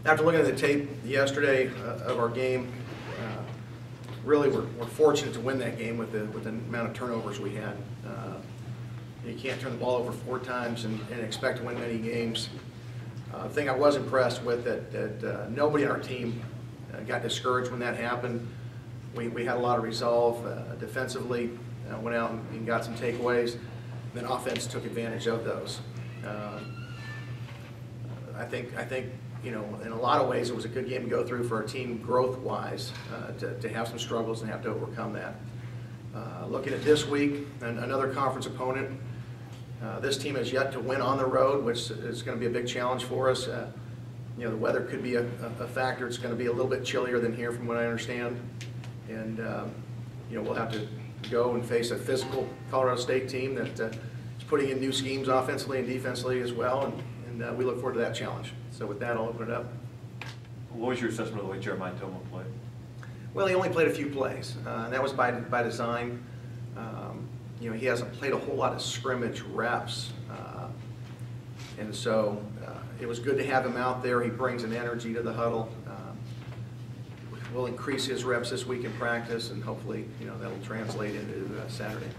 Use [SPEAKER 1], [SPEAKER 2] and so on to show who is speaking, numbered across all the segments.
[SPEAKER 1] After looking at the tape yesterday of our game, really we're fortunate to win that game with the amount of turnovers we had. You can't turn the ball over 4 times and expect to win many games. The thing I was impressed with that nobody on our team got discouraged when that happened. We had a lot of resolve defensively, went out and got some takeaways. Then offense took advantage of those. I think you know, in a lot of ways it was a good game to go through for our team growth-wise, to have some struggles and have to overcome that. Looking at this week, another conference opponent. This team has yet to win on the road, which is going to be a big challenge for us. You know, the weather could be a factor. It's going to be a little bit chillier than here from what I understand. And you know, we'll have to go and face a physical Colorado State team that is putting in new schemes offensively and defensively as well, and we look forward to that challenge. So with that, I'll open it up.
[SPEAKER 2] What was your assessment of the way Jeremiah Toma played?
[SPEAKER 1] Well, he only played a few plays, and that was by design. You know, he hasn't played a whole lot of scrimmage reps, and so it was good to have him out there. He brings an energy to the huddle. We'll increase his reps this week in practice, and hopefully, you know, that'll translate into Saturday.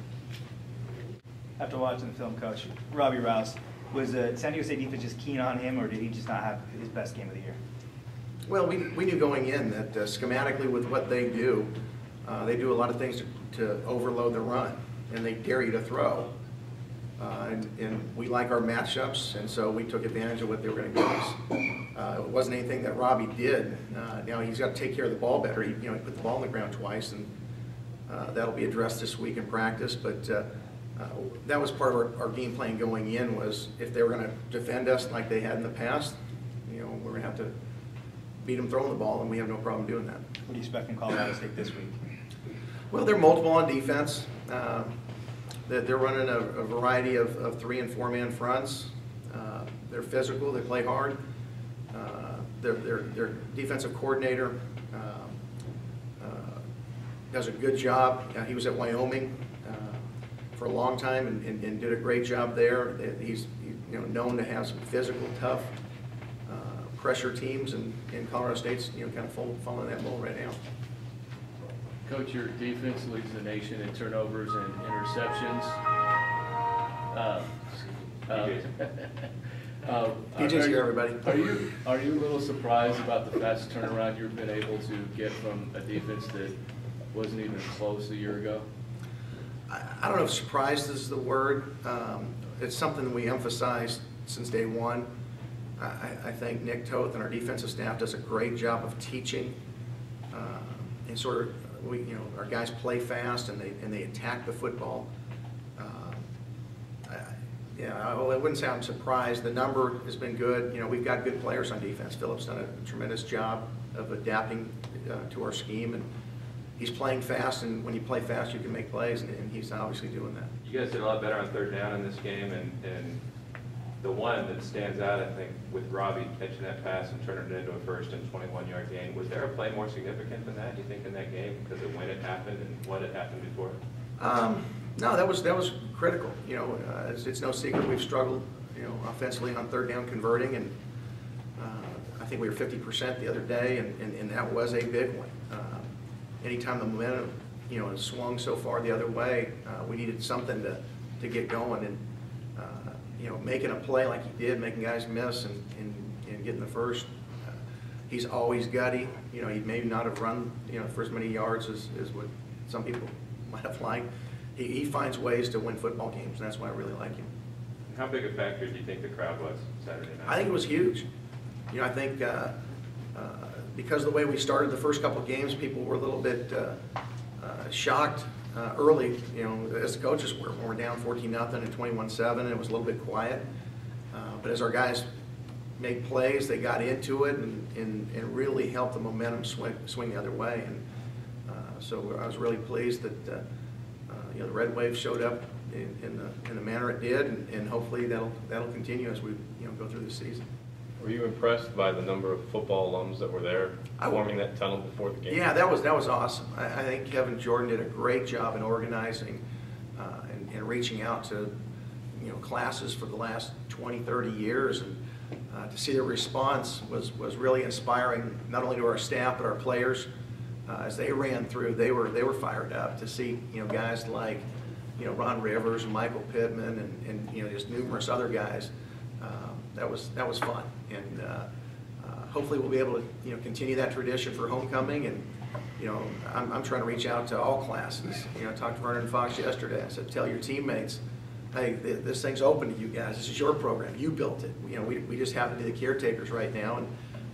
[SPEAKER 3] After watching the film, Coach, Robbie Rouse, was San Diego State defense just keen on him, or did he just not have his best game of the year?
[SPEAKER 1] Well, we knew going in that schematically with what they do a lot of things to overload the run, and they dare you to throw. And we like our matchups, and so we took advantage of what they were going to give us. It wasn't anything that Robbie did. Now he's got to take care of the ball better. He put the ball on the ground twice, and that'll be addressed this week in practice. But that was part of our game plan going in, was if they were going to defend us like they had in the past, you know, we're going to have to beat them throwing the ball, and we have no problem doing that.
[SPEAKER 3] What do you expect from Colorado State this week?
[SPEAKER 1] Well, they're multiple on defense. They're running a variety of 3- and 4-man fronts. They're physical. They play hard. Their defensive coordinator does a good job. He was at Wyoming for a long time and did a great job there. He's known to have some physical, tough pressure teams, and Colorado State's kind of following that mold right now.
[SPEAKER 4] Coach, your defense leads the nation in turnovers and interceptions.
[SPEAKER 1] PJ's here, everybody.
[SPEAKER 4] Are you a little surprised about the fast turnaround you've been able to get from a defense that wasn't even close a year ago?
[SPEAKER 1] I don't know if surprised is the word. It's something we emphasized since day one. I think Nick Toth and our defensive staff does a great job of teaching and sort of. Our guys play fast and they attack the football. I wouldn't say I'm surprised. The number has been good. We've got good players on defense. Philip's done a tremendous job of adapting to our scheme, and he's playing fast. And when you play fast, you can make plays, and he's obviously doing that.
[SPEAKER 5] You guys did a lot better on 3rd down in this game, and the one that stands out, I think, with Robbie catching that pass and turning it into a 1st and 21-yard gain. Was there a play more significant than that, do you think, in that game, because of when it happened and what had happened before?
[SPEAKER 1] No, that was critical. It's no secret we've struggled, offensively on 3rd down converting, and I think we were 50% the other day, and that was a big one. Anytime the momentum, has swung so far the other way, we needed something to get going, and making a play like he did, making guys miss and getting the first. He's always gutty. He may not have run, for as many yards as what some people might have liked. He finds ways to win football games, and that's why I really like him.
[SPEAKER 5] How big a factor do you think the crowd was Saturday night?
[SPEAKER 1] I think it was huge. I think because of the way we started the first couple of games, people were a little bit shocked early, as the coaches were. When we're down 14-0 and 21-7, it was a little bit quiet. But as our guys made plays, they got into it and really helped the momentum swing the other way. And so I was really pleased that the Red Wave showed up in the manner it did, and hopefully that'll continue as we go through the season.
[SPEAKER 6] Were you impressed by the number of football alums that were there forming that tunnel before the game?
[SPEAKER 1] Yeah, that was awesome. I think Kevin Jordan did a great job in organizing and reaching out to classes for the last 20, 30 years, and to see their response was really inspiring, not only to our staff, but our players. As they ran through, they were fired up to see, guys like, Ron Rivers and Michael Pittman and just numerous other guys. That was fun, and hopefully we'll be able to continue that tradition for homecoming. And I'm trying to reach out to all classes. I talked to Vernon Fox yesterday. I said, tell your teammates, hey, this thing's open to you guys. This is your program. You built it. We just happen to be the caretakers right now, and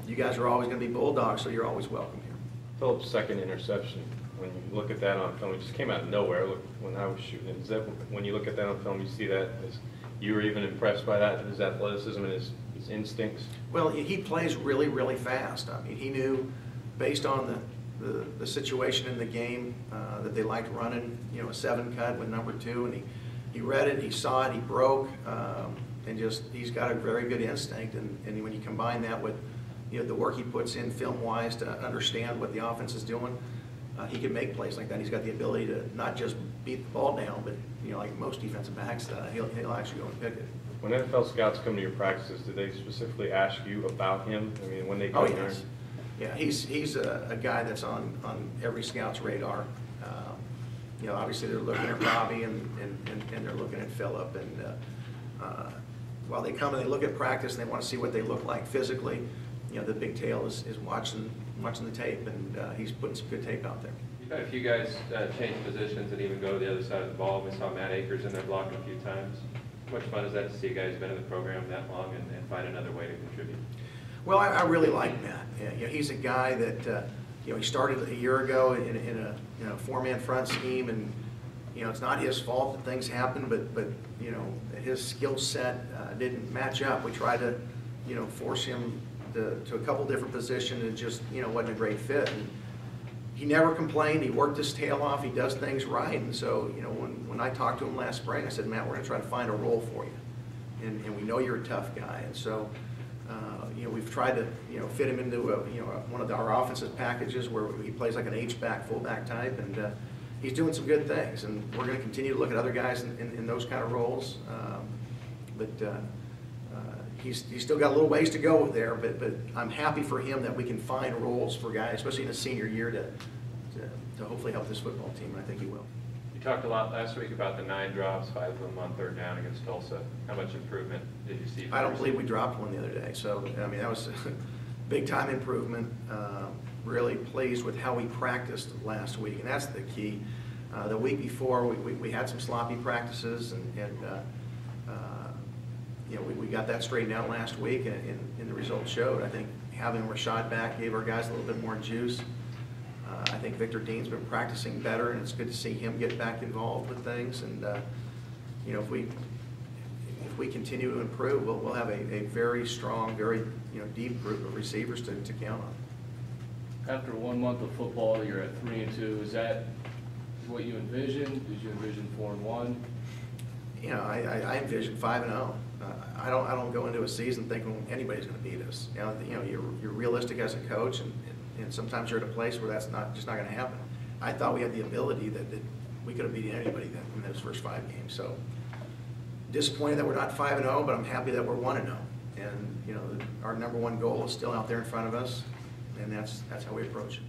[SPEAKER 1] you guys are always going to be Bulldogs, so you're always welcome here.
[SPEAKER 6] Phillips' second interception, when you look at that on film, it just came out of nowhere. Look, when I was shooting it, is that when you look at that on film, you see that as you were even impressed by that, his athleticism and his instincts? Well,
[SPEAKER 1] he plays really, really fast. I mean, he knew based on the situation in the game that they liked running, a 7 cut with number 2, and he read it, he saw it, he broke, and he's got a very good instinct. And when you combine that with the work he puts in film-wise to understand what the offense is doing, he can make plays like that. He's got the ability to not just beat the ball down, but like most defensive backs, he'll actually go and pick it.
[SPEAKER 6] When NFL scouts come to your practices, do they specifically ask you about him? I mean, when they come here?
[SPEAKER 1] Yes. Yeah, he's a guy that's on every scout's radar. Obviously they're looking at Robbie and they're looking at Phillip, and while they come and they look at practice and they want to see what they look like physically, the big tail is watching the tape, and he's putting some good tape out there.
[SPEAKER 5] You've had a few guys change positions and even go to the other side of the ball. We saw Matt Akers in there blocking a few times. How much fun is that to see a guy who's been in the program that long and find another way to contribute?
[SPEAKER 1] Well, I really like Matt. He's a guy that he started a year ago in a 4-man front scheme, and it's not his fault that things happen, but his skill set didn't match up. We tried to force him to a couple different positions, and just wasn't a great fit. And he never complained. He worked his tail off. He does things right. And so when I talked to him last spring, I said, Matt, we're going to try to find a role for you, and we know you're a tough guy. And so we've tried to fit him into one of our offensive packages where he plays like an H-back, fullback type, and he's doing some good things. And we're going to continue to look at other guys in those kind of roles. He's still got a little ways to go there, but I'm happy for him that we can find roles for guys, especially in his senior year, to hopefully help this football team, and I think he will.
[SPEAKER 5] You talked a lot last week about the 9 drops, 5 of them on 3rd down against Tulsa. How much improvement did you see?
[SPEAKER 1] I don't believe we dropped one the other day, so I mean that was a big-time improvement. Really pleased with how we practiced last week, and that's the key. The week before, we had some sloppy practices, and we got that straightened out last week, and the results showed. I think having Rashad back gave our guys a little bit more juice. I think Victor Dean's been practicing better, and it's good to see him get back involved with things. And if we continue to improve, we'll have a very strong, very deep group of receivers to count on.
[SPEAKER 4] After 1 month of football, you're at 3-2. Is that what you envisioned? Did you envision 4-1?
[SPEAKER 1] I envision 5-0. I don't go into a season thinking anybody's going to beat us. You're realistic as a coach, and sometimes you're at a place where that's just not going to happen. I thought we had the ability that we could have beaten anybody in those first 5 games. So disappointed that we're not 5-0, but I'm happy that we're 1-0. And our #1 goal is still out there in front of us, and that's how we approach it.